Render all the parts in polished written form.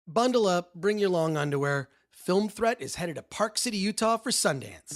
Bundle up, bring your long underwear. Film Threat is headed to Park City, Utah for Sundance.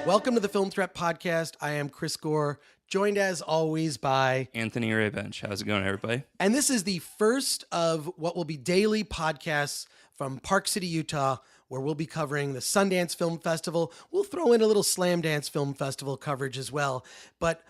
Welcome to the Film Threat Podcast. I am Chris Gore, joined as always by Anthony Raybench. How's it going, everybody? And this is the first of what will be daily podcasts from Park City, Utah, where we'll be covering the Sundance Film Festival. We'll throw in a little Slamdance Film Festival coverage as well. But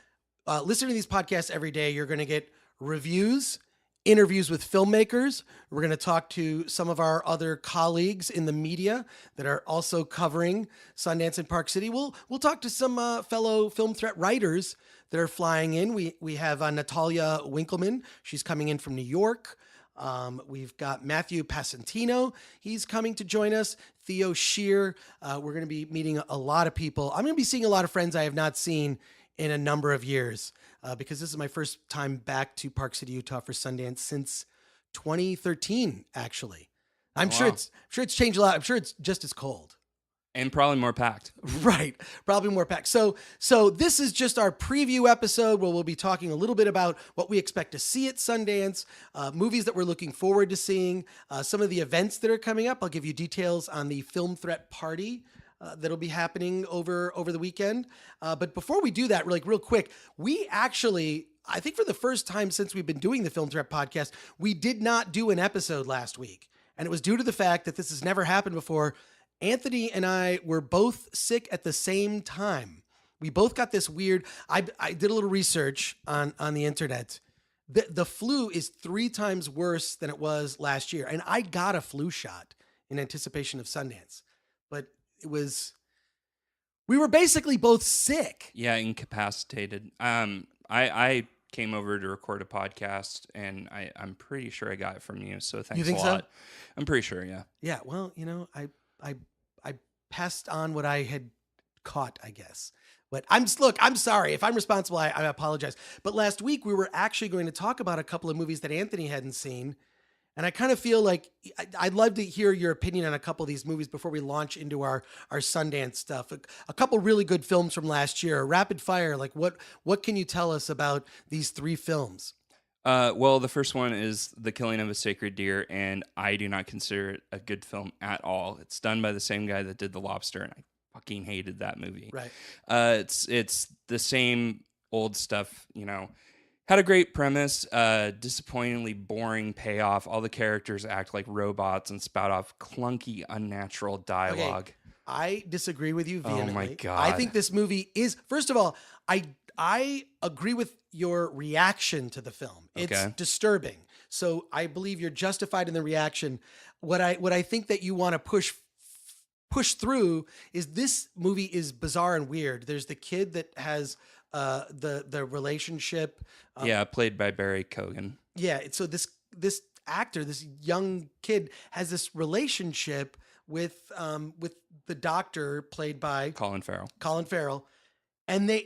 listening to these podcasts every day, you're going to get reviews, interviews with filmmakers. We're going to talk to some of our other colleagues in the media that are also covering Sundance in Park City. We'll talk to some fellow Film Threat writers that are flying in. We have Natalia Winkleman. She's coming in from New York. We've got Matthew Passantino. He's coming to join us. Theo Shear. We're going to be meeting a lot of people. I'm going to be seeing a lot of friends I have not seen in a number of years because this is my first time back to Park City, Utah for Sundance since 2013, actually. I'm sure it's changed a lot. I'm sure it's just as cold. And probably more packed. Right. Probably more packed. So this is just our preview episode where we'll be talking a little bit about what we expect to see at Sundance, movies that we're looking forward to seeing, some of the events that are coming up. I'll give you details on the Film Threat Party that'll be happening over the weekend. But before we do that, real quick, we actually, I think for the first time since we've been doing the Film Threat Podcast, we did not do an episode last week. And it was due to the fact that this has never happened before. Anthony and I were both sick at the same time. We both got this weird, I did a little research on the internet. The flu is 3 times worse than it was last year. And I got a flu shot in anticipation of Sundance. But we were basically both sick. Yeah, incapacitated. I came over to record a podcast, and I'm pretty sure I got it from you. So thanks you think a lot. So? I'm pretty sure, yeah. Yeah, well, I passed on what I had caught, I guess. But I'm sorry. If I'm responsible, I apologize. But last week we were actually going to talk about a couple of movies that Anthony hadn't seen. And I kind of feel like I'd love to hear your opinion on a couple of these movies before we launch into our Sundance stuff. A couple really good films from last year. Rapid fire, like what can you tell us about these 3 films? Well, the first one is The Killing of a Sacred Deer, and I do not consider it a good film at all. It's done by the same guy that did The Lobster, and I fucking hated that movie. Right. It's the same old stuff, Had a great premise, disappointingly boring payoff. All the characters act like robots and spout off clunky, unnatural dialogue. Okay. I disagree with you vehemently. Oh my God. I think this movie is, first of all, I agree with your reaction to the film. It's disturbing. So I believe you're justified in the reaction. What I think that you want to push through is this movie is bizarre and weird. There's the kid that has the relationship. Played by Barry Keoghan. Yeah, so this actor, this young kid, has this relationship with the doctor played by Colin Farrell. And at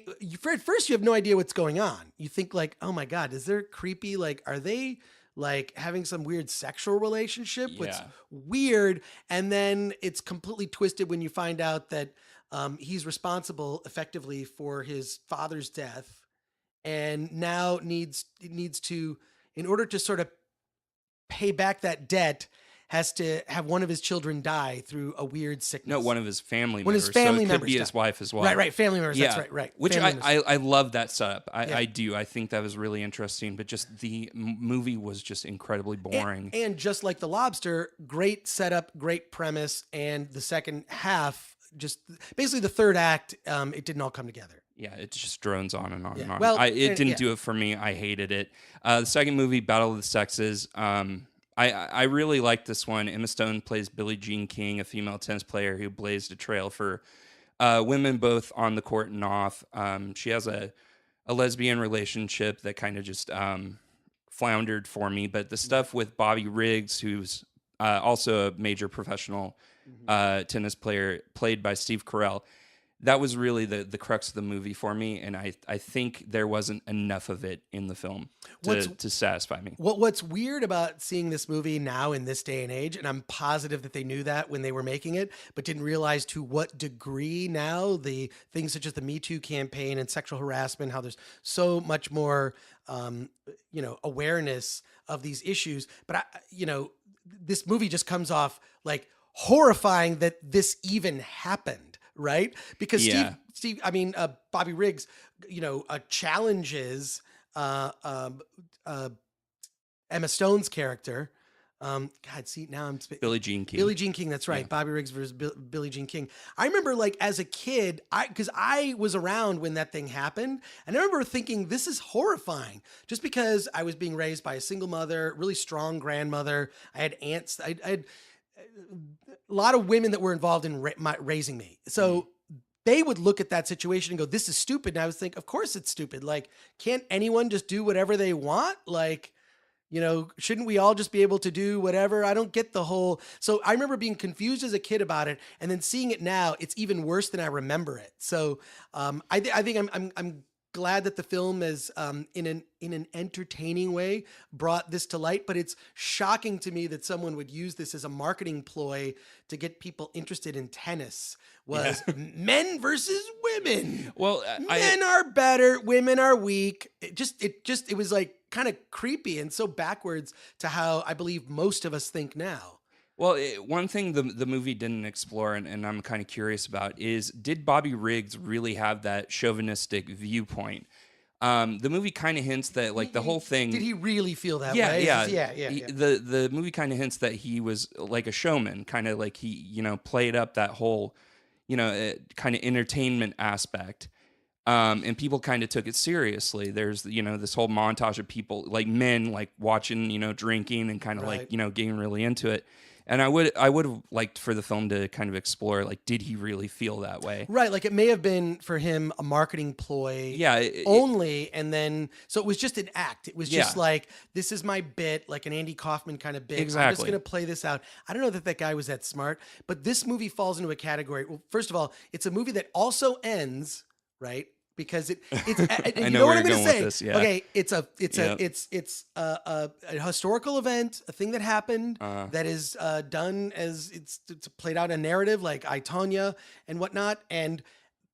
first you have no idea what's going on. You think like, oh my God, is there creepy? Like, are they like having some weird sexual relationship? Yeah. It's weird. And then it's completely twisted when you find out that he's responsible effectively for his father's death. And now needs to, in order to sort of pay back that debt, has to have one of his children die through a weird sickness. No, one of his family members. One of his family so it members could be his wife as well. Right. Family members. Yeah. That's right. Which I love that setup. I Yeah. do. I think that was really interesting. But just the movie was just incredibly boring. And just like The Lobster, great setup, great premise, and the second half, just basically the third act, it didn't all come together. Yeah, it just drones on and on and on. Well, it didn't do it for me. I hated it. The second movie, Battle of the Sexes. I really like this one. Emma Stone plays Billie Jean King, a female tennis player who blazed a trail for women both on the court and off. She has a lesbian relationship that kind of just floundered for me. But the stuff with Bobby Riggs, who's also a major professional tennis player, played by Steve Carell, that was really the crux of the movie for me, and I think there wasn't enough of it in the film to satisfy me. What's weird about seeing this movie now in this day and age, and I'm positive that they knew that when they were making it, but didn't realize to what degree now the things such as the Me Too campaign and sexual harassment, how there's so much more, awareness of these issues. But this movie just comes off like horrifying that this even happened, right? Because Yeah. Bobby Riggs, challenges Emma Stone's character. Now I'm Billie Jean King. Billie Jean King. That's right. Yeah. Bobby Riggs versus Billie Jean King. I remember, like, as a kid, because I was around when that thing happened, and I remember thinking this is horrifying. Just because I was being raised by a single mother, really strong grandmother. I had aunts. I had a lot of women that were involved in raising me. So they would look at that situation and go, "This is stupid." And I was think, of course it's stupid. Like, can't anyone just do whatever they want? Like, shouldn't we all just be able to do whatever? I don't get the whole. So I remember being confused as a kid about it, and then seeing it now, it's even worse than I remember it. So I think I'm glad that the film is in an entertaining way brought this to light. But it's shocking to me that someone would use this as a marketing ploy to get people interested in tennis. Was men versus women. Well, men are better, women are weak. It was like kind of creepy and so backwards to how I believe most of us think now. Well, one thing the movie didn't explore, and I'm kind of curious about, is did Bobby Riggs really have that chauvinistic viewpoint? The movie kind of hints that, like, the whole thing. Did he really feel that Yeah, way? yeah. The movie kind of hints that he was like a showman, kind of like he, played up that whole, kind of entertainment aspect. And people kind of took it seriously. There's, this whole montage of people, like men, like watching, drinking and kind of like, getting really into it. And I would have liked for the film to kind of explore, like, did he really feel that way? Right. Like, it may have been for him a marketing ploy only. And then, so it was just an act. It was just like, this is my bit, like an Andy Kaufman kind of bit. Exactly. I'm just going to play this out. I don't know that guy was that smart, but this movie falls into a category. Well, first of all, it's a movie that also ends, right? Because it's I you know what where I'm you're going to going with say. this, yeah. Okay, it's a historical event, a thing that happened that is done as it's played out a narrative like I, Tonya and whatnot, and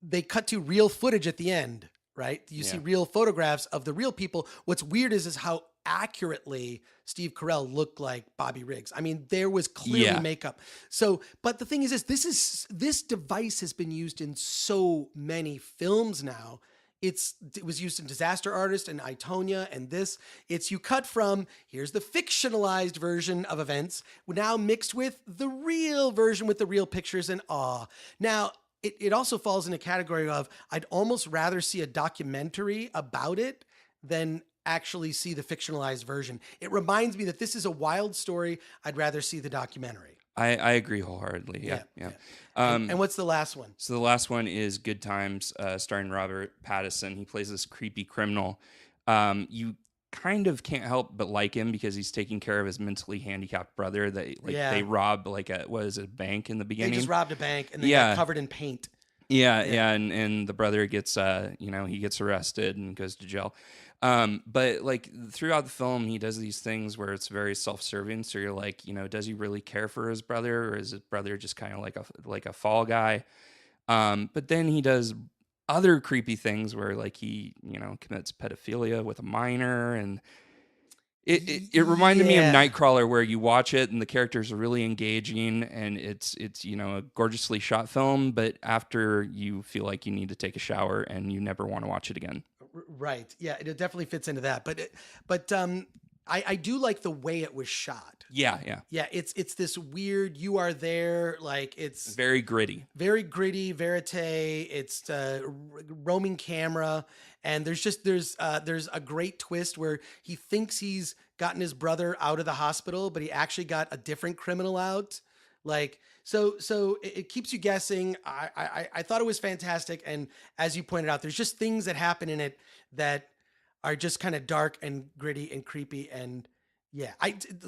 they cut to real footage at the end, right? You see real photographs of the real people. What's weird is how accurately Steve Carell looked like Bobby Riggs. I mean, there was clearly makeup. So, but the thing is this device has been used in so many films now. It was used in Disaster Artist and I, Tonya, and this. It's you cut from, here's the fictionalized version of events, now mixed with the real version with the real pictures and awe. Now, it also falls in a category of, I'd almost rather see a documentary about it than actually see the fictionalized version. It reminds me that this is a wild story. I'd rather see the documentary. I agree wholeheartedly. Yeah. And what's the last one? So the last one is Good Times, starring Robert Pattinson. He plays this creepy criminal. You kind of can't help but like him because he's taking care of his mentally handicapped brother that they robbed like a bank in the beginning. They just robbed a bank and they got covered in paint. Yeah. And the brother gets he gets arrested and goes to jail. But like throughout the film, he does these things where it's very self-serving. So you're like, does he really care for his brother, or is his brother just kind of like a fall guy? But then he does other creepy things where like he, commits pedophilia with a minor, and it reminded me of Nightcrawler, where you watch it and the characters are really engaging and it's a gorgeously shot film, but after you feel like you need to take a shower and you never want to watch it again. Right. Yeah, it definitely fits into that. But I do like the way it was shot. Yeah. It's this weird. You are there. Like, it's very gritty, verite. It's roaming camera, and there's a great twist where he thinks he's gotten his brother out of the hospital, but he actually got a different criminal out. Like, so it keeps you guessing. I thought it was fantastic. And as you pointed out, there's just things that happen in it that are just kind of dark and gritty and creepy. And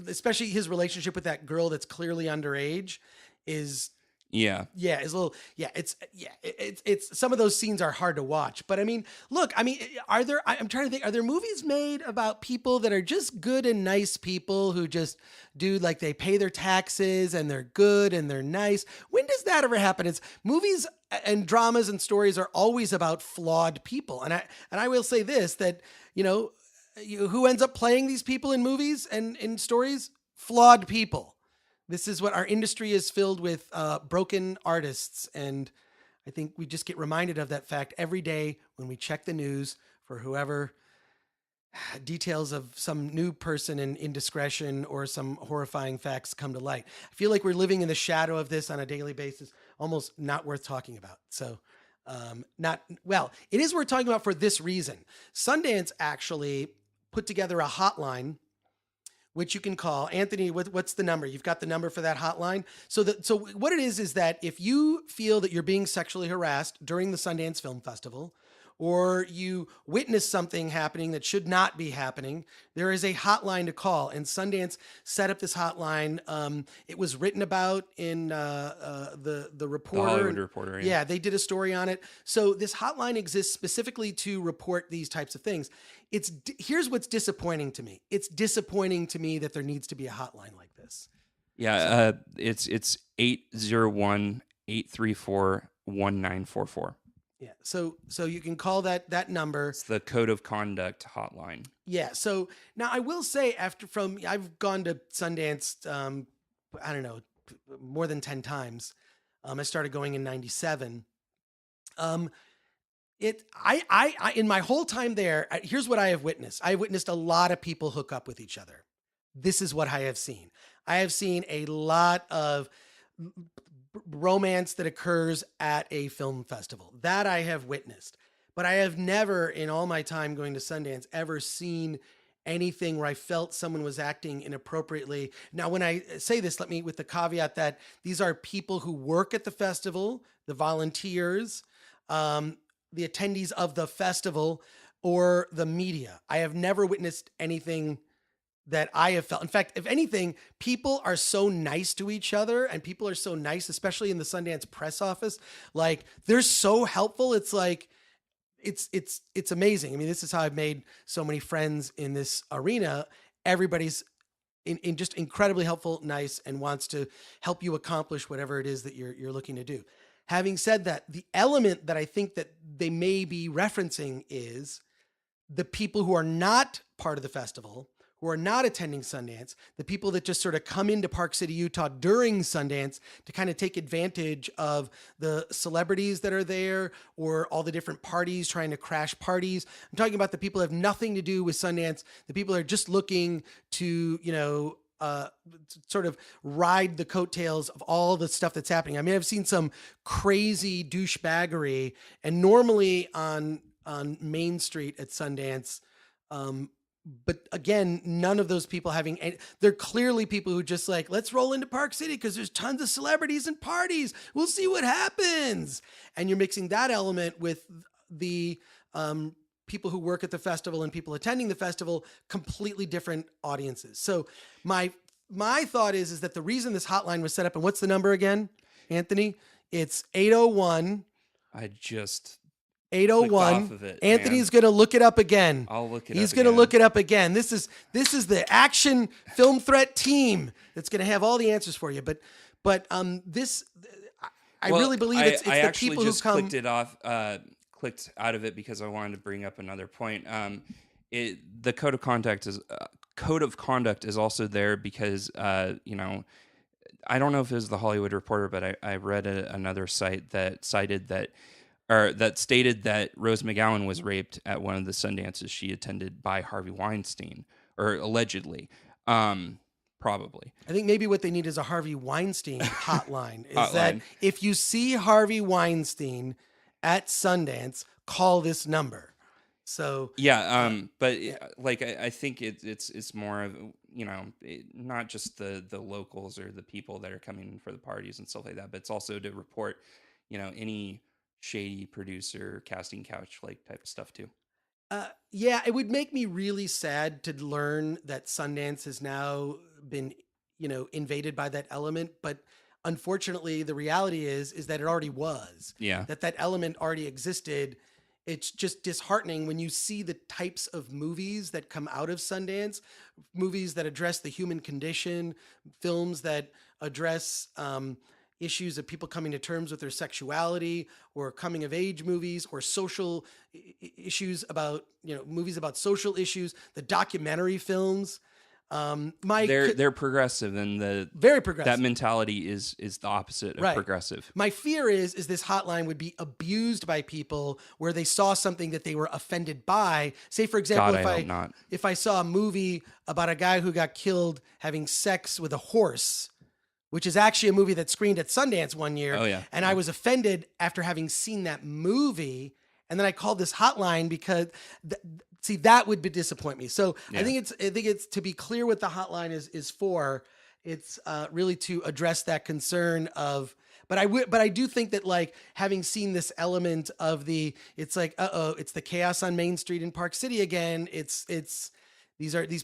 especially his relationship with that girl that's clearly underage is Yeah, it's a little. Yeah, it's some of those scenes are hard to watch. But I mean, look, I mean, are there? I'm trying to think. Are there movies made about people that are just good and nice people who just do like they pay their taxes and they're good and they're nice? When does that ever happen? It's movies and dramas and stories are always about flawed people. And I will say this that you know, who ends up playing these people in movies and in stories? Flawed people. This is what our industry is filled with, broken artists. And I think we just get reminded of that fact every day when we check the news for whoever details of some new person in indiscretion or some horrifying facts come to light. I feel like we're living in the shadow of this on a daily basis, almost not worth talking about. So, not well, it is worth talking about for this reason. Sundance actually put together a hotline which you can call. Anthony, what's the number? You've got the number for that hotline. So what it is that if you feel that you're being sexually harassed during the Sundance Film Festival, or you witness something happening that should not be happening, there is a hotline to call. And Sundance set up this hotline. It was written about in the Reporter. The Hollywood Reporter. Yeah, they did a story on it. So this hotline exists specifically to report these types of things. Here's what's disappointing to me. It's disappointing to me that there needs to be a hotline like this. Yeah, it's 801-834-1944. Yeah. So you can call that number. It's the Code of Conduct hotline. Yeah. So now I will say I've gone to Sundance, I don't know, more than 10 times. I started going in 97. I in my whole time there, here's what I have witnessed. I witnessed a lot of people hook up with each other. This is what I have seen. I have seen a lot of romance that occurs at a film festival. That I have witnessed. But I have never, in all my time going to Sundance, ever seen anything where I felt someone was acting inappropriately. Now, when I say this, let me, with the caveat that these are people who work at the festival, the volunteers, the attendees of the festival, or the media. I have never witnessed anything that I have felt. In fact, if anything, people are so nice to each other and people are so nice, especially in the Sundance press office. Like they're so helpful. It's like, it's amazing. I mean, this is how I've made so many friends in this arena. Everybody's in just incredibly helpful, nice, and wants to help you accomplish whatever it is that you're looking to do. Having said that, the element that I think that they may be referencing is the people who are not part of the festival, who are not attending Sundance, the people that just sort of come into Park City, Utah during Sundance to kind of take advantage of the celebrities that are there or all the different parties trying to crash parties. I'm talking about the people who have nothing to do with Sundance, the people that are just looking to, sort of ride the coattails of all the stuff that's happening. I mean, I've seen some crazy douchebaggery, and normally on Main Street at Sundance, but again, none of those people having any, they're clearly people who just like, let's roll into Park City because there's tons of celebrities and parties. We'll see what happens. And you're mixing that element with the people who work at the festival and people attending the festival, completely different audiences. So my thought is that the reason this hotline was set up, and what's the number again, Anthony? It's 801. I just 801. off of it, Anthony's going to look it up again. I'll look it He's up going to again. look it up again. This is the action film threat team that's going to have all the answers for you. But this, I really believe it's I the actually people who just come. clicked out of it because I wanted to bring up another point. The code of conduct is also there because I don't know if it was the Hollywood Reporter, but I read another site that cited that. Or that stated that Rose McGowan was raped at one of the Sundances she attended by Harvey Weinstein, or allegedly, probably. I think maybe what they need is a Harvey Weinstein hotline. That if you see Harvey Weinstein at Sundance, call this number. So yeah, I think it's more of not just the locals or the people that are coming in for the parties and stuff like that, but it's also to report any shady producer, casting couch like type of stuff too. Yeah, it would make me really sad to learn that Sundance has now been, invaded by that element. But unfortunately, the reality is that it already was. Yeah. That element already existed. It's just disheartening when you see the types of movies that come out of Sundance, movies that address the human condition, films that address issues of people coming to terms with their sexuality, or coming of age movies, or social issues about, movies about social issues, the documentary films. They're progressive, and very progressive. That mentality is the opposite of progressive. My fear is this hotline would be abused by people where they saw something that they were offended by. Say, for example, if I saw a movie about a guy who got killed having sex with a horse, which is actually a movie that screened at Sundance one year. Oh, yeah. And I was offended after having seen that movie. And then I called this hotline because that would disappoint me. So yeah. I think it's to be clear what the hotline is for. It's really to address that concern of, but I do think that, like, having seen this element of it's like, it's the chaos on Main Street in Park City again. These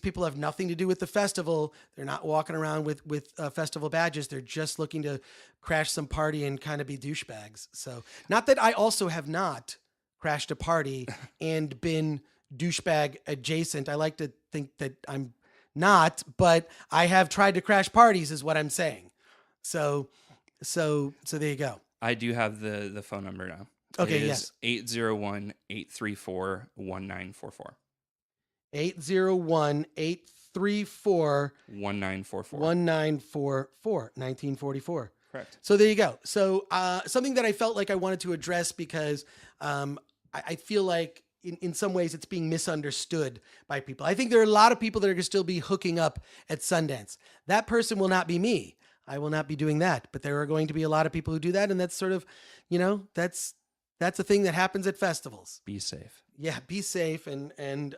people have nothing to do with the festival. They're not walking around with festival badges. They're just looking to crash some party and kind of be douchebags. So, not that I also have not crashed a party and been douchebag adjacent. I like to think that I'm not, but I have tried to crash parties, is what I'm saying. So there you go. I do have the phone number now. Okay, it is yes. 801-834-1944. 801-834 1944. Correct. So there you go. So something that I felt like I wanted to address because I feel like in some ways it's being misunderstood by people. I think there are a lot of people that are going to still be hooking up at Sundance. That person will not be me. I will not be doing that. But there are going to be a lot of people who do that, and that's sort of, that's a thing that happens at festivals. Be safe. Yeah, be safe and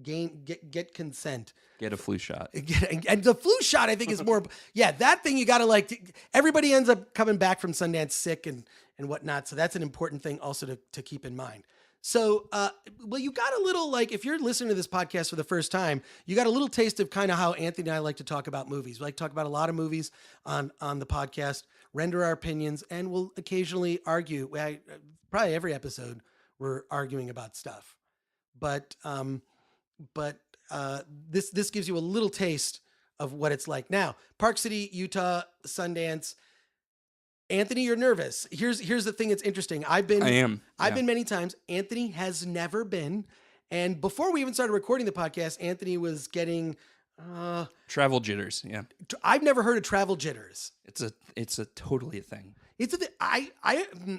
get consent. Get a flu shot. And the flu shot, I think, is more. Yeah, that thing you got to everybody ends up coming back from Sundance sick and whatnot. So that's an important thing also to keep in mind. So, you got a little, if you're listening to this podcast for the first time, you got a little taste of kind of how Anthony and I like to talk about movies. We like to talk about a lot of movies on the podcast, render our opinions, and we'll occasionally argue. Probably every episode we're arguing about stuff, but this gives you a little taste of what it's like. Now, Park City, Utah, Sundance. Anthony, you're nervous. Here's the thing that's interesting. I am. I've been many times. Anthony has never been. And before we even started recording the podcast, Anthony was getting travel jitters. Yeah. I've never heard of travel jitters. It's a totally a thing. It's a thing.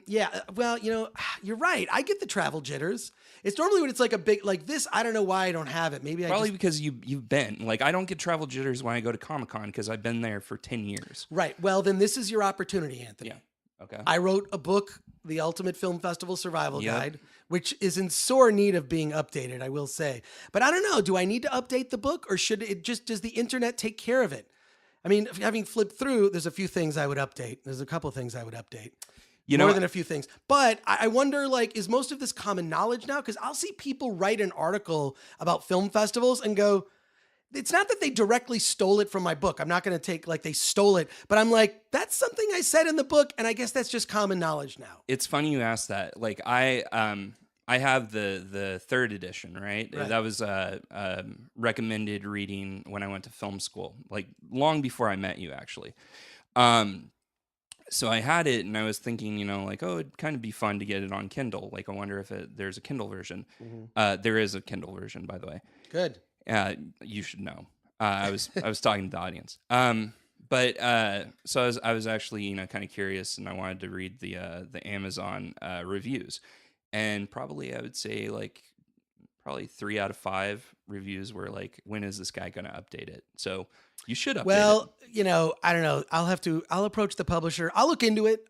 Yeah. Well, you're right. I get the travel jitters. It's normally when it's like a big, like this. I don't know why I don't have it. Maybe because you've been I don't get travel jitters when I go to Comic-Con because I've been there for 10 years. Right. Well, then this is your opportunity, Anthony. Yeah. Okay. I wrote a book, The Ultimate Film Festival Survival Guide, which is in sore need of being updated, I will say. But I don't know. Do I need to update the book, or does the internet take care of it? I mean, having flipped through, there's a few things I would update. There's a couple things I would update. More than a few things. But I wonder, is most of this common knowledge now? Because I'll see people write an article about film festivals and go, it's not that they directly stole it from my book. I'm not going to take they stole it. But I'm like, that's something I said in the book, and I guess that's just common knowledge now. It's funny you asked that. I have the third edition, right? That was recommended reading when I went to film school, long before I met you, actually. So I had it, and I was thinking, it'd kind of be fun to get it on Kindle. I wonder if there's a Kindle version. Mm-hmm. There is a Kindle version, by the way. Good. You should know. I was talking to the audience. So I was actually kind of curious, and I wanted to read the Amazon reviews. And probably I would say 3 out of 5 reviews were when is this guy going to update it? So you should update it. I don't know. I'll approach the publisher. I'll look into it.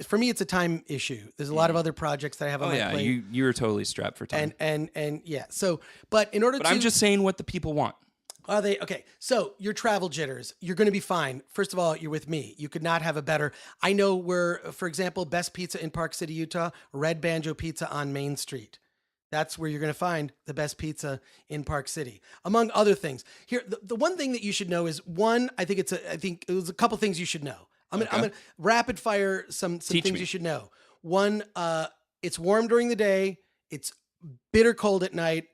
For me, it's a time issue. There's a lot of other projects that I have on my plate. You were totally strapped for time. And yeah. So, but I'm just saying what the people want. Are they? Okay. So your travel jitters, you're going to be fine. First of all, you're with me. You could not have a better. I know where, for example, best pizza in Park City, Utah, Red Banjo Pizza on Main Street. That's where you're going to find the best pizza in Park City, among other things. Here, the one thing that you should know is I think it was a couple things you should know. I'm gonna rapid fire some Teach things me. you should know. One, it's warm during the day. It's bitter cold at night.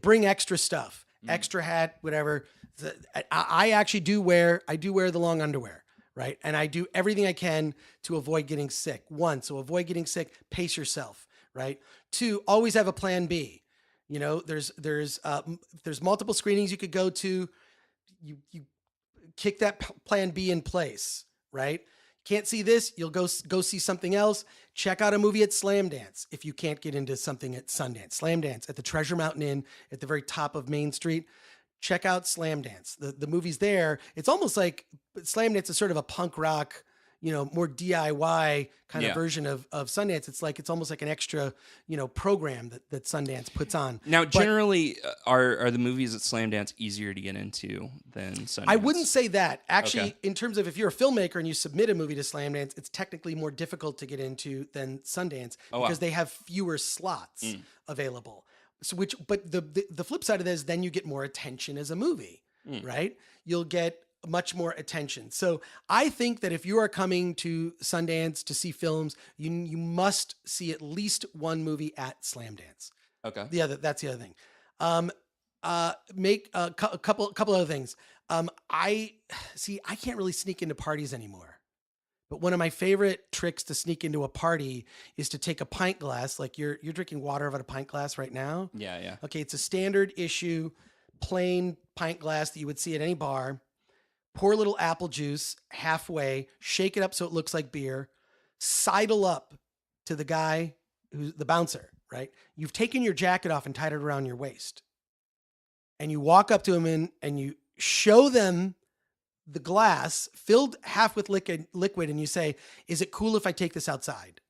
Bring extra stuff, extra hat, whatever. I actually do wear the long underwear, right? And I do everything I can to avoid getting sick. One, so avoid getting sick. Pace yourself, right? Two, always have a plan B. You know, there's multiple screenings you could go to. You kick that plan B in place, right? Can't see this, you'll go see something else. Check out a movie at Slamdance if you can't get into something at Sundance. Slamdance at the Treasure Mountain Inn at the very top of Main Street. Check out Slamdance. The movie's there. It's almost like Slamdance is sort of a punk rock, you know, more DIY kind of version of Sundance. It's almost like an extra, you know, program that Sundance puts on. Now, generally, are the movies at Slamdance easier to get into than Sundance? I wouldn't say that. Actually, in terms of if you're a filmmaker and you submit a movie to Slamdance, it's technically more difficult to get into than Sundance because they have fewer slots available. So but the flip side of this is then you get more attention as a movie, right? You'll get much more attention. So I think that if you are coming to Sundance to see films, you must see at least one movie at Slamdance. Okay. That's the other thing. Make a couple other things. I can't really sneak into parties anymore. But one of my favorite tricks to sneak into a party is to take a pint glass, like you're drinking water out of a pint glass right now. Yeah. Okay, it's a standard issue, plain pint glass that you would see at any bar. Pour a little apple juice halfway, shake it up so it looks like beer, sidle up to the guy who's the bouncer, right? You've taken your jacket off and tied it around your waist. And you walk up to him and you show them the glass filled half with liquid and you say, "Is it cool if I take this outside?"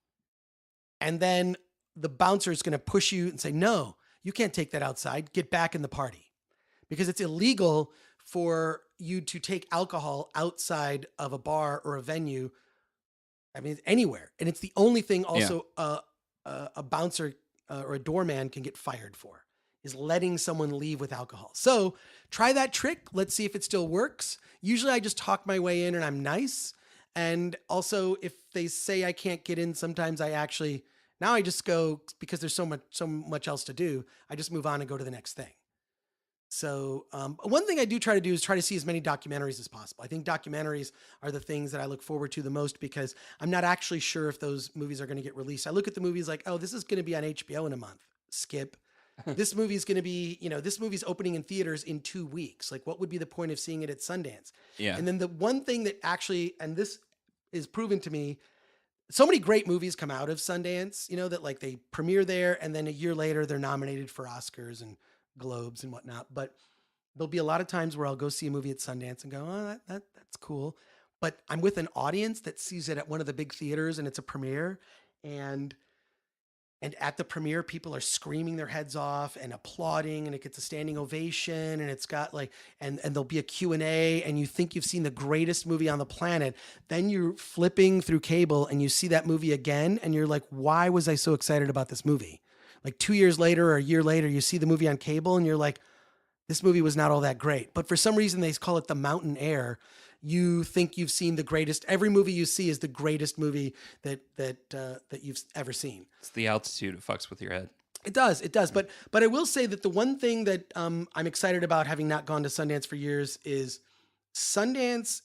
And then the bouncer is going to push you and say, "No, you can't take that outside. Get back in the party." Because it's illegal for you to take alcohol outside of a bar or a venue. I mean, anywhere. And it's the only thing also a bouncer or a doorman can get fired for, is letting someone leave with alcohol. So try that trick. Let's see if it still works. Usually I just talk my way in and I'm nice. And also if they say I can't get in, sometimes now I just go, because there's so much else to do, I just move on and go to the next thing. So one thing I do try to do is try to see as many documentaries as possible. I think documentaries are the things that I look forward to the most because I'm not actually sure if those movies are going to get released. I look at the movies like, oh, this is going to be on HBO in a month. Skip. This movie is going to be, this movie's opening in theaters in 2 weeks. Like, what would be the point of seeing it at Sundance? Yeah. And then the one thing that actually, and this is proven to me, so many great movies come out of Sundance, that like they premiere there and then a year later they're nominated for Oscars and Globes and whatnot. But there'll be a lot of times where I'll go see a movie at Sundance and go, oh, that's cool. But I'm with an audience that sees it at one of the big theaters and it's a premiere. And at the premiere, people are screaming their heads off and applauding, and it gets a standing ovation, and it's got like, and there'll be a Q&A, and you think you've seen the greatest movie on the planet. Then you're flipping through cable and you see that movie again, and you're like, why was I so excited about this movie? Like 2 years later or a year later, you see the movie on cable and you're like, this movie was not all that great. But for some reason, they call it the mountain air. You think you've seen the greatest. Every movie you see is the greatest movie that you've ever seen. It's the altitude. It fucks with your head. It does. But I will say that the one thing that I'm excited about, having not gone to Sundance for years, is Sundance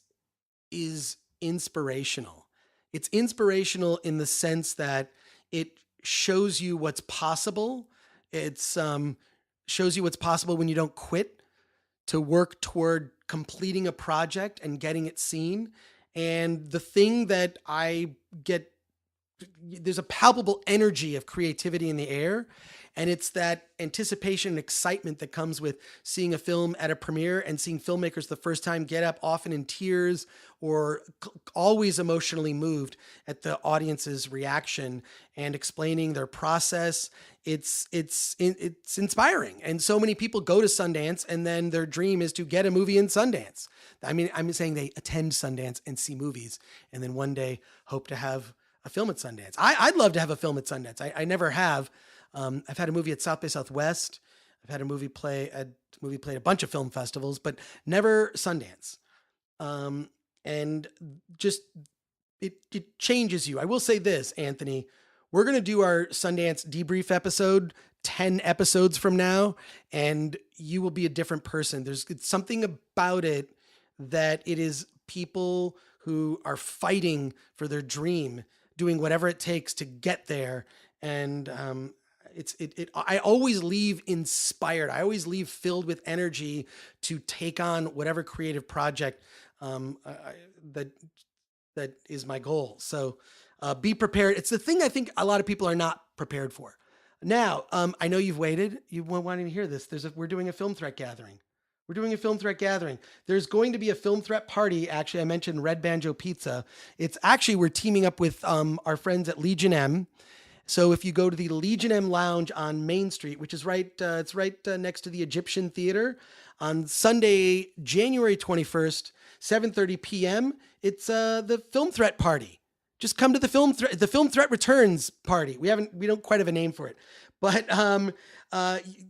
is inspirational. It's inspirational in the sense that it shows you what's possible. It's shows you what's possible when you don't quit to work toward completing a project and getting it seen. And the thing that I get, there's a palpable energy of creativity in the air. And it's that anticipation and excitement that comes with seeing a film at a premiere and seeing filmmakers the first time get up, often in tears or always emotionally moved at the audience's reaction and explaining their process. It's inspiring. And so many people go to Sundance and then their dream is to get a movie in Sundance. I mean, I'm saying they attend Sundance and see movies and then one day hope to have a film at Sundance. I'd love to have a film at Sundance. I never have. I've had a movie at South by Southwest. I've had a movie play at a bunch of film festivals, but never Sundance. and just it changes you. I will say this, Anthony, we're going to do our Sundance debrief episode 10 episodes from now, and you will be a different person. There's something about it that it is people who are fighting for their dream, doing whatever it takes to get there. And I always leave inspired. I always leave filled with energy to take on whatever creative project that is my goal. So be prepared. It's the thing I think a lot of people are not prepared for. Now, I know you've waited. You've been wanting to hear this. We're doing a film threat gathering. We're doing a film threat gathering. There's going to be a film threat party. Actually, I mentioned Red Banjo Pizza. It's actually, we're teaming up with our friends at Legion M. So if you go to the Legion M Lounge on Main Street, which is right next to the Egyptian Theater, on Sunday, January 21st, 7:30 p.m., it's the film threat party. Just come to the film threat returns party. We don't quite have a name for it, but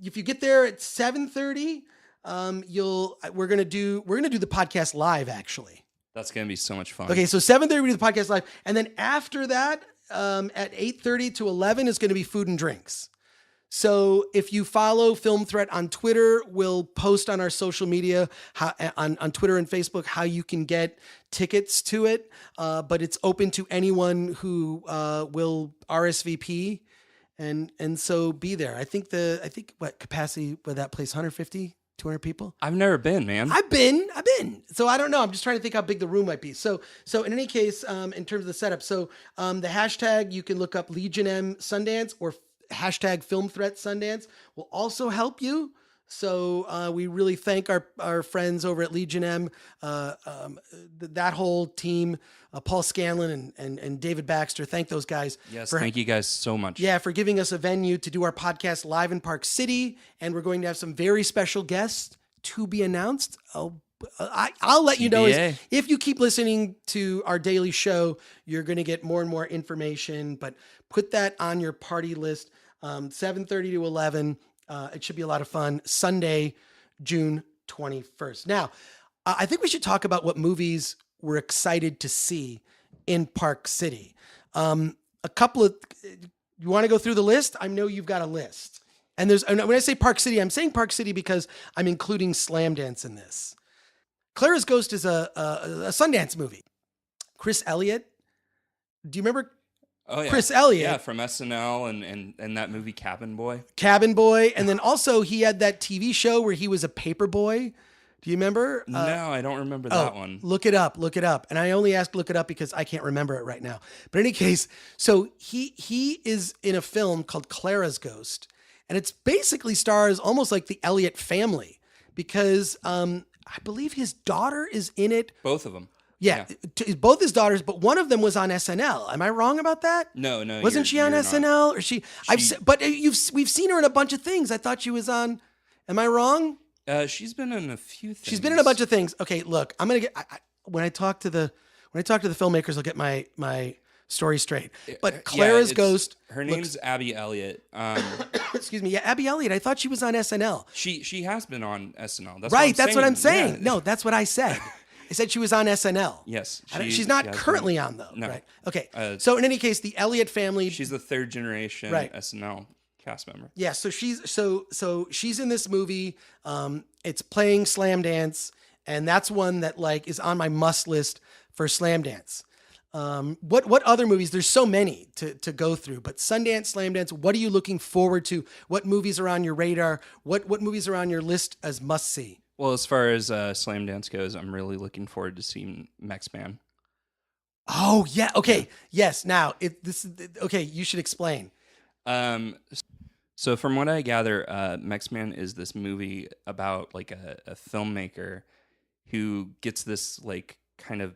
if you get there at 7:30, we're gonna do the podcast live. Actually, That's gonna be so much fun. okay, so 7:30 we do the podcast live, and then after that, at 8:30 to 11 is going to be food and drinks. So if you follow Film Threat on Twitter, we'll post on our social media on Twitter and Facebook how you can get tickets to it. But it's open to anyone who will RSVP, and so be there. I think what capacity with that place, 150, 200 people. I've never been, man. I've been. So I don't know. I'm just trying to think how big the room might be. So in any case, in terms of the setup, so the hashtag, you can look up Legion M Sundance or hashtag Film Threat Sundance will also help you. So we really thank our friends over at Legion M, that whole team, Paul Scanlon and David Baxter. Thank those guys. Yes, thank you guys so much. Yeah, for giving us a venue to do our podcast live in Park City. And we're going to have some very special guests to be announced. I'll let you know if you keep listening to our daily show, you're going to get more and more information. But put that on your party list. 7:30 to 11. It should be a lot of fun. Sunday, June 21st. Now, I think we should talk about what movies we're excited to see in Park City. You want to go through the list? I know you've got a list. And when I say Park City, I'm saying Park City because I'm including Slamdance in this. Clara's Ghost is a Sundance movie. Chris Elliott. Do you remember Chris Elliott? Yeah, from SNL and that movie Cabin Boy. Cabin Boy. And then also he had that TV show where he was a paper boy. Do you remember? No, I don't remember that one. Look it up. And I only asked look it up because I can't remember it right now. But in any case, so he is in a film called Clara's Ghost. And it's basically stars almost like the Elliott family because I believe his daughter is in it. Both of them. Yeah. Both his daughters, but one of them was on SNL. Am I wrong about that? No. Wasn't she on SNL? Or we've seen her in a bunch of things. I thought she was on. Am I wrong? She's been in a few things. She's been in a bunch of things. Okay, look, I'm gonna get when I talk to the filmmakers, I'll get my story straight. But Clara's Ghost. Her name's Abby Elliott. Excuse me. Yeah, Abby Elliott. I thought she was on SNL. She has been on SNL. That's what I'm saying. Yeah. No, that's what I said. I said she was on SNL. Yes. She's not currently on though. No. Right. Okay. So in any case, the Elliott family. She's the third generation SNL cast member. Yeah. So she's in this movie. It's playing Slamdance, and that's one that is on my must list for Slamdance. What other movies? There's so many to go through, but Sundance, Slamdance, what are you looking forward to? What movies are on your radar? What movies are on your list as must see? Well, as far as Slamdance goes, I'm really looking forward to seeing X-Man. Oh yeah. Okay. Yes. Now okay. You should explain. So from what I gather, X-Man is this movie about a filmmaker who gets this kind of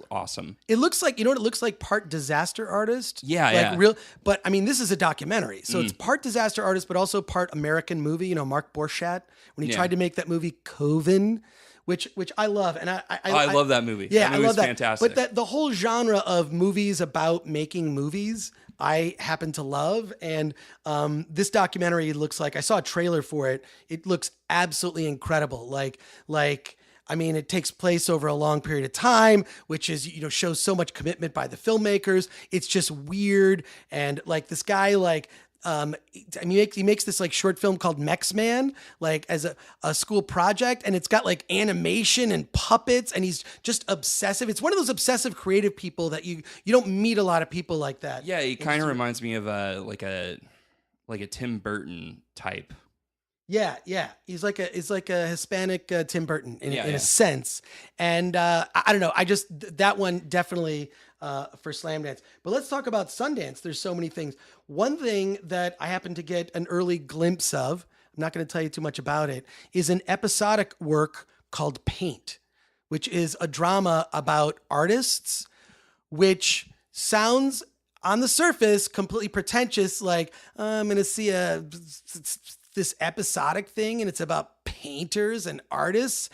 awesome. It looks like, you know what it looks like? Part disaster artist. Yeah. But I mean, this is a documentary. So it's part disaster artist, but also part American movie. Mark Borchardt, when he tried to make that movie Coven, which I love. And I love that movie. Yeah, that movie's I love that. Fantastic. But the whole genre of movies about making movies, I happen to love. And this documentary looks like, I saw a trailer for it. It looks absolutely incredible. I mean, it takes place over a long period of time, which is, shows so much commitment by the filmmakers. It's just weird. And like this guy, like, I mean, he makes this like short film called Mex Man, like as a school project, and it's got like animation and puppets, and he's just obsessive. It's one of those obsessive creative people that you don't meet a lot of people like that. Yeah, he kind of reminds me of like a Tim Burton type. Yeah, he's like a Hispanic Tim Burton in a sense, and I don't know. I just that one definitely for Slamdance. But let's talk about Sundance. There's so many things. One thing that I happened to get an early glimpse of, I'm not going to tell you too much about it, is an episodic work called Paint, which is a drama about artists, which sounds on the surface completely pretentious. Like I'm going to see this episodic thing, and it's about painters and artists,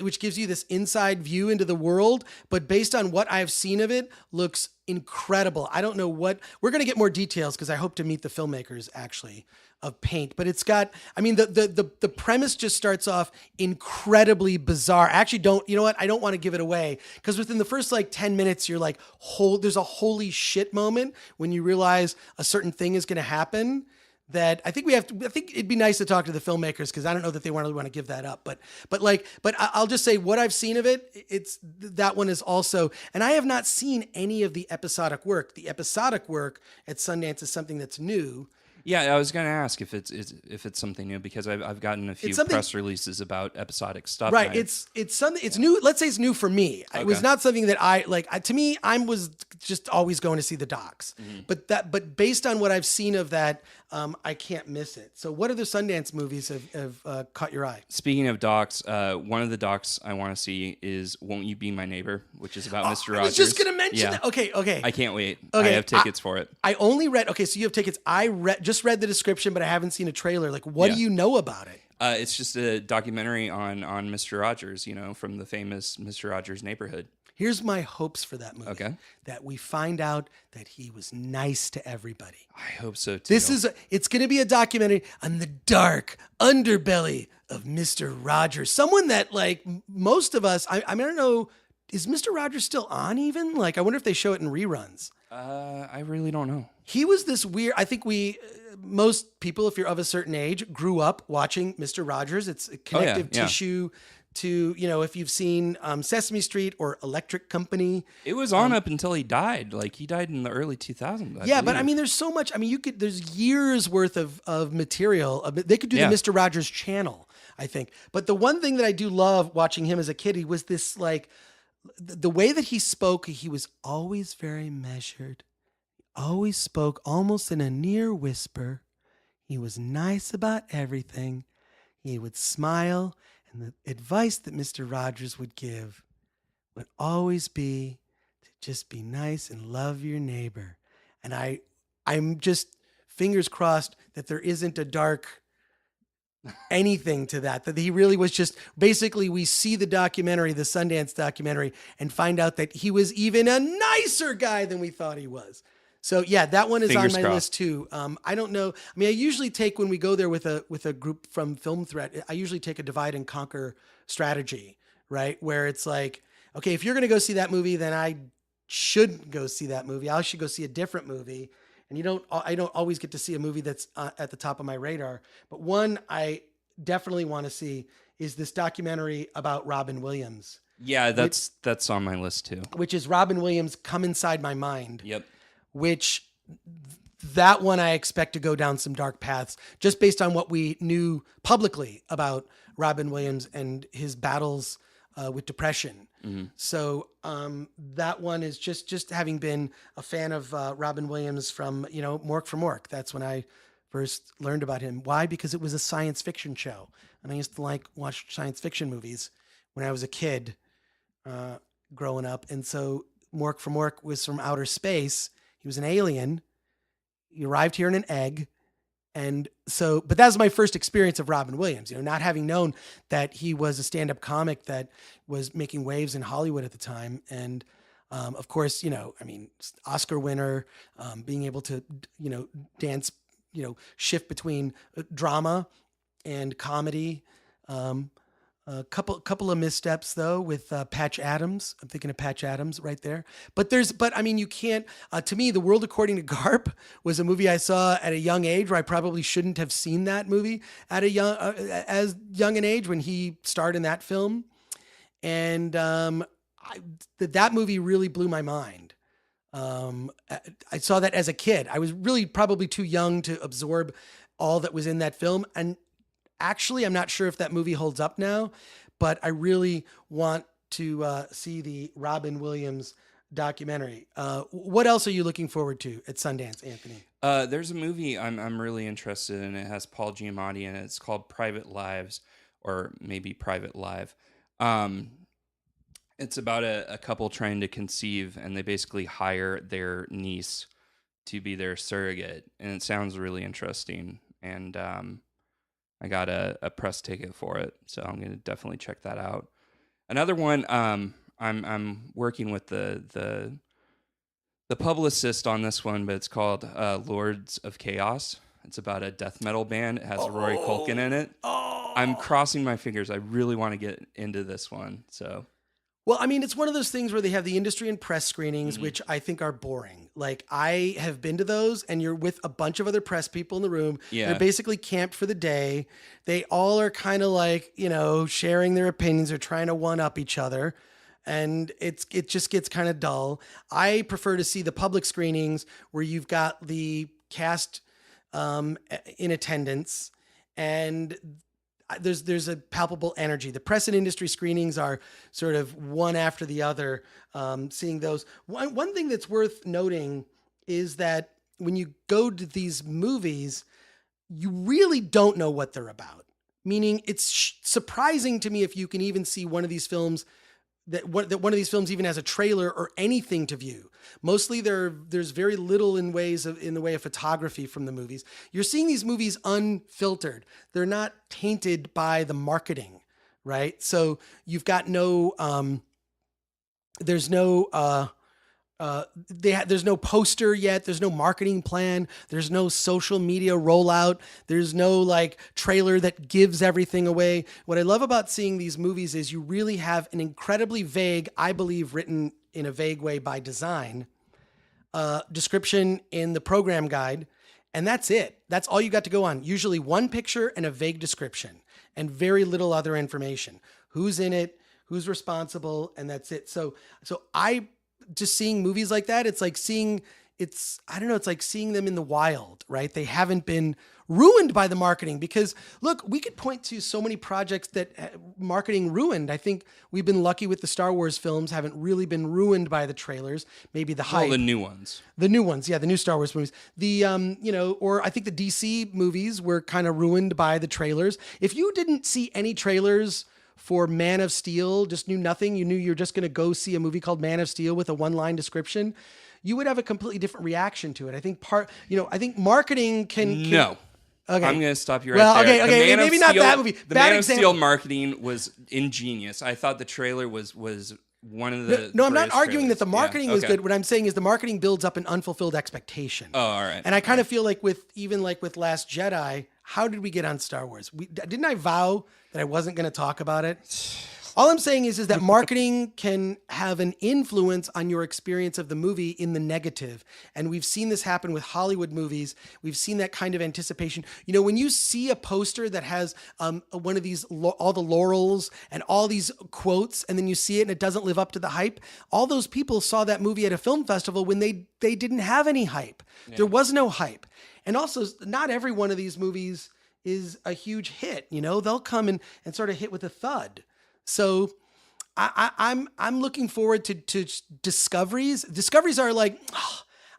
which gives you this inside view into the world. But based on what I've seen of it, looks incredible. I don't know what we're going to get more details because I hope to meet the filmmakers actually of Paint. But it's got, I mean, the premise just starts off incredibly bizarre. I actually don't, you know what? I don't want to give it away because within the first like 10 minutes, you're like, there's a holy shit moment when you realize a certain thing is going to happen. That I think it'd be nice to talk to the filmmakers because I don't know that they really want to give that up. But I'll just say what I've seen of it. That one is also, and I have not seen any of the episodic work. The episodic work at Sundance is something that's new. Yeah, I was going to ask if it's something new because I've gotten a few press releases about episodic stuff. Right, it's something. It's new. Let's say it's new for me. Okay. It was not something that I like. To me, I was just always going to see the docs. Mm-hmm. But based on what I've seen of that, I can't miss it. So, what other Sundance movies have caught your eye? Speaking of docs, one of the docs I want to see is "Won't You Be My Neighbor," which is about Mr. Rogers. I was just going to mention that. Okay. I can't wait. Okay. I have tickets for it. I only read. Okay, so you have tickets. I just read the description, but I haven't seen a trailer. Like, what do you know about it? It's just a documentary on Mr. Rogers, from the famous Mr. Rogers Neighborhood. Here's my hopes for that movie. Okay. That we find out that he was nice to everybody. I hope so too. It's going to be a documentary on the dark underbelly of Mr. Rogers. Someone that like most of us, I don't know, is Mr. Rogers still on even? Like, I wonder if they show it in reruns. I really don't know. He was this weird, I think most people, if you're of a certain age, grew up watching Mr. Rogers. It's a connective tissue to, if you've seen Sesame Street or Electric Company. It was on up until he died. Like, he died in the early 2000s. But I mean, there's so much. I mean, there's years worth of material. They could do the Mr. Rogers channel, I think. But the one thing that I do love watching him as a kid, he was this like, the way that he spoke, he was always very measured. Always spoke almost in a near whisper. He was nice about everything. He would smile, and the advice that Mr. Rogers would give would always be to just be nice and love your neighbor. And I'm just fingers crossed that there isn't a dark anything to that he really was just basically, we see the documentary, the Sundance documentary, and find out that he was even a nicer guy than we thought he was. So yeah, that one is Fingers on my crossed. list too. I don't know. I mean, I usually take, when we go there with a group from Film Threat, I usually take a divide and conquer strategy, right? Where it's like, okay, if you're going to go see that movie, then I should go see that movie. I should go see a different movie. And I don't always get to see a movie that's at the top of my radar. But one I definitely want to see is this documentary about Robin Williams. Yeah, that's on my list too. Which is Robin Williams, Come Inside My Mind. Yep. Which that one I expect to go down some dark paths just based on what we knew publicly about Robin Williams and his battles with depression. Mm-hmm. So that one is just having been a fan of Robin Williams from, Mork for Mork. That's when I first learned about him. Why? Because it was a science fiction show. And I used to watch science fiction movies when I was a kid growing up. And so Mork for Mork was from outer space. He was an alien. He arrived here in an egg. And so, but that was my first experience of Robin Williams, not having known that he was a stand-up comic that was making waves in Hollywood at the time. And of course, Oscar winner, being able to, dance, shift between drama and comedy. A couple of missteps though with Patch Adams. I'm thinking of Patch Adams right there. But I mean, you can't. To me, The World According to Garp was a movie I saw at a young age where I probably shouldn't have seen that movie at a as young an age when he starred in that film, and that movie really blew my mind. I saw that as a kid. I was really probably too young to absorb all that was in that film, and actually, I'm not sure if that movie holds up now, but I really want to see the Robin Williams documentary. What else are you looking forward to at Sundance, Anthony? There's a movie I'm really interested in. It has Paul Giamatti in it. It's called Private Lives, or maybe Private Live. Um, it's about a couple trying to conceive, and they basically hire their niece to be their surrogate, and it sounds really interesting. And I got a press ticket for it, so I'm going to definitely check that out. Another one, I'm working with the publicist on this one, but it's called Lords of Chaos. It's about a death metal band. It has Rory Culkin in it. I'm crossing my fingers. I really want to get into this one. So, Well, I mean, it's one of those things where they have the industry and press screenings, which I think are boring. Like, I have been to those, and you're with a bunch of other press people in the room. Yeah. They're basically camped for the day. They all are kind of like, sharing their opinions or trying to one up each other. And it just gets kind of dull. I prefer to see the public screenings where you've got the cast in attendance, and there's a palpable energy. The press and industry screenings are sort of one after the other. Seeing those, one thing that's worth noting is that when you go to these movies, you really don't know what they're about. Meaning, it's surprising to me if you can even see one of these films that one of these films even has a trailer or anything to view. Mostly there's very little in the way of photography from the movies. You're seeing these movies unfiltered. They're not tainted by the marketing, right? So you've got there's no there's no poster yet. There's no marketing plan. There's no social media rollout. There's no like trailer that gives everything away. What I love about seeing these movies is you really have an incredibly vague, I believe written in a vague way by design, description in the program guide. And that's it. That's all you got to go on. Usually one picture and a vague description and very little other information. Who's in it, who's responsible, and that's it. So I just seeing movies like that, it's like it's like seeing them in the wild, right? They haven't been ruined by the marketing, because look, we could point to so many projects that marketing ruined. I think we've been lucky with the Star Wars films, haven't really been ruined by the trailers, maybe the hype. Well, the new ones. Yeah, the new Star Wars movies. Or I think the DC movies were kind of ruined by the trailers. If you didn't see any trailers for Man of Steel, just knew nothing, you knew you're just going to go see a movie called Man of Steel with a one-line description, you would have a completely different reaction to it. I think I think marketing can No. Okay. I'm going to stop you right there. Okay, maybe not that movie. The Bad Man example. of Steel marketing was ingenious. I thought the trailer was one of the No, I'm not greatest arguing that the trailers. marketing was good. What I'm saying is the marketing builds up an unfulfilled expectation. Oh, all right. And I kind of feel like with Last Jedi, how did we get on Star Wars? Didn't I vow that I wasn't going to talk about it? All I'm saying is that marketing can have an influence on your experience of the movie in the negative. And we've seen this happen with Hollywood movies. We've seen that kind of anticipation. When you see a poster that has one of these, all the laurels and all these quotes, and then you see it and it doesn't live up to the hype, all those people saw that movie at a film festival when they didn't have any hype. Yeah. There was no hype. And also, not every one of these movies is a huge hit. They'll come and sort of hit with a thud. So I'm looking forward to discoveries. Discoveries are like,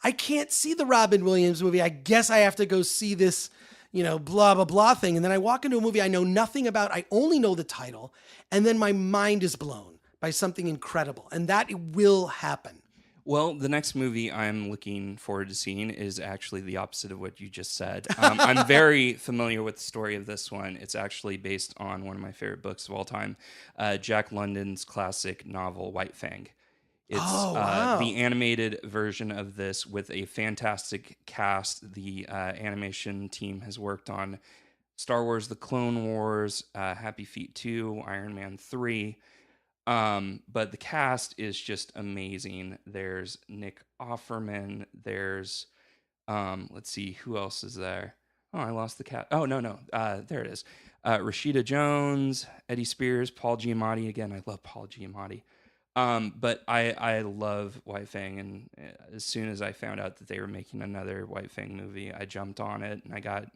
I can't see the Robin Williams movie. I guess I have to go see this, blah, blah, blah thing. And then I walk into a movie I know nothing about. I only know the title. And then my mind is blown by something incredible. And that will happen. Well, the next movie I'm looking forward to seeing is actually the opposite of what you just said. I'm very familiar with the story of this one. It's actually based on one of my favorite books of all time, Jack London's classic novel, White Fang. It's the animated version of this with a fantastic cast. The animation team has worked on Star Wars: The Clone Wars, Happy Feet 2, Iron Man 3. But the cast is just amazing. There's Nick Offerman. There's let's see, who else is there? Oh, I lost the cat. Oh, no. There it is. Rashida Jones, Eddie Spears, Paul Giamatti. Again, I love Paul Giamatti. But I love White Fang, and as soon as I found out that they were making another White Fang movie, I jumped on it and I got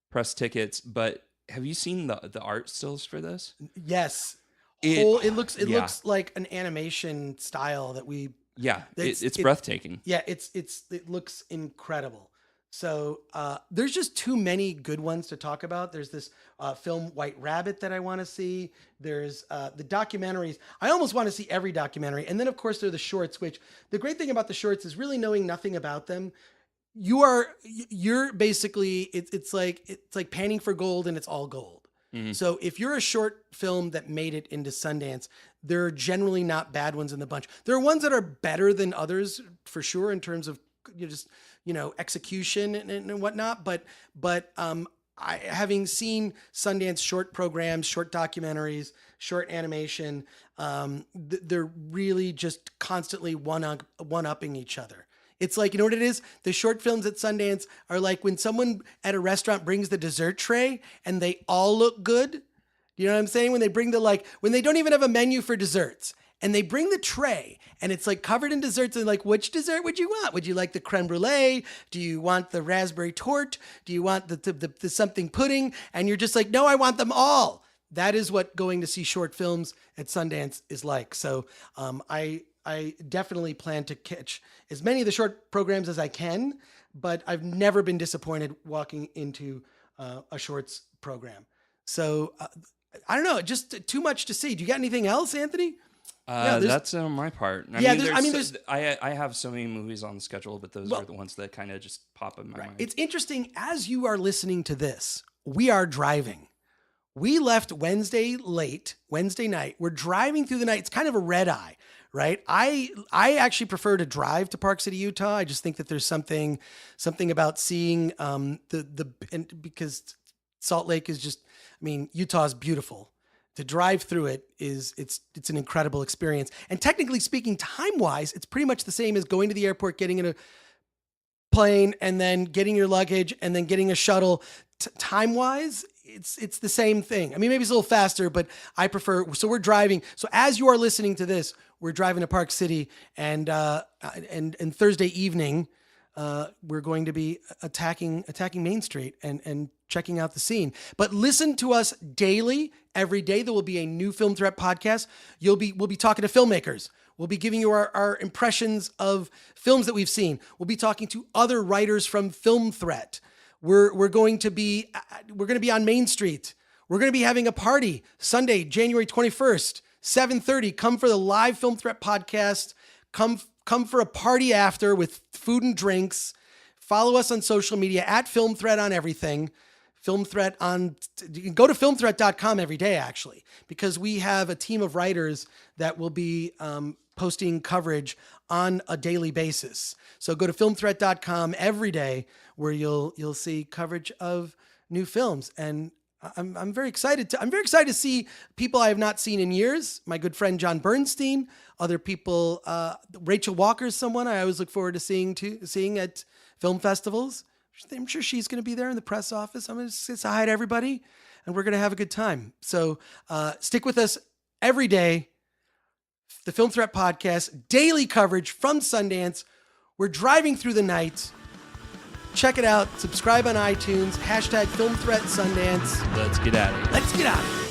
press tickets. But have you seen the art stills for this? Yes. It looks like an animation style that we. Yeah, it's breathtaking. Yeah, it looks incredible. So there's just too many good ones to talk about. There's this film White Rabbit that I want to see. There's the documentaries. I almost want to see every documentary. And then, of course, there are the shorts, which the great thing about the shorts is really knowing nothing about them. You're basically, it's like panning for gold, and it's all gold. Mm-hmm. So if you're a short film that made it into Sundance, there are generally not bad ones in the bunch. There are ones that are better than others for sure in terms of execution and whatnot. But having seen Sundance short programs, short documentaries, short animation, they're really just constantly one-upping each other. It's like, you know what it is? The short films at Sundance are like when someone at a restaurant brings the dessert tray and they all look good. You know what I'm saying? When they bring when they don't even have a menu for desserts and they bring the tray and it's like covered in desserts, and like, which dessert would you want? Would you like the creme brulee? Do you want the raspberry torte? Do you want the something pudding? And you're just like, no, I want them all. That is what going to see short films at Sundance is like. So I definitely plan to catch as many of the short programs as I can, but I've never been disappointed walking into a shorts program. So I don't know, just too much to see. Do you got anything else, Anthony? That's on my part. I have so many movies on the schedule, but those are the ones that kind of just pop in my mind. It's interesting, as you are listening to this, we are driving. We left Wednesday night. We're driving through the night. It's kind of a red eye, right? I actually prefer to drive to Park City, Utah. I just think that there's something about seeing because Salt Lake is just, Utah is beautiful. To drive through it it's an incredible experience. And technically speaking, time-wise, it's pretty much the same as going to the airport, getting in a plane, and then getting your luggage, and then getting a shuttle. Time-wise, it's the same thing. Maybe it's a little faster, but I prefer. So we're driving. So as you are listening to this, we're driving to Park City, and Thursday evening, we're going to be attacking Main Street and checking out the scene. But listen to us daily, every day. There will be a new Film Threat podcast. We'll be talking to filmmakers. We'll be giving you our impressions of films that we've seen. We'll be talking to other writers from Film Threat. We're going to be on Main Street. We're going to be having a party Sunday, January 21st, 7:30. Come for the live Film Threat podcast. Come for a party after with food and drinks. Follow us on social media at Film Threat on everything. Film Threat you can go to filmthreat.com every day, actually, because we have a team of writers that will be posting coverage on a daily basis. So go to filmthreat.com every day, where you'll see coverage of new films. And I'm very excited to see people I have not seen in years. My good friend John Bernstein, other people. Rachel Walker is someone I always look forward to seeing at film festivals. I'm sure she's going to be there in the press office. I'm going to say hi to everybody, and we're going to have a good time. So stick with us every day. The Film Threat Podcast, daily coverage from Sundance. We're driving through the night. Check it out. Subscribe on iTunes. #Film Threat Sundance. Let's get at it.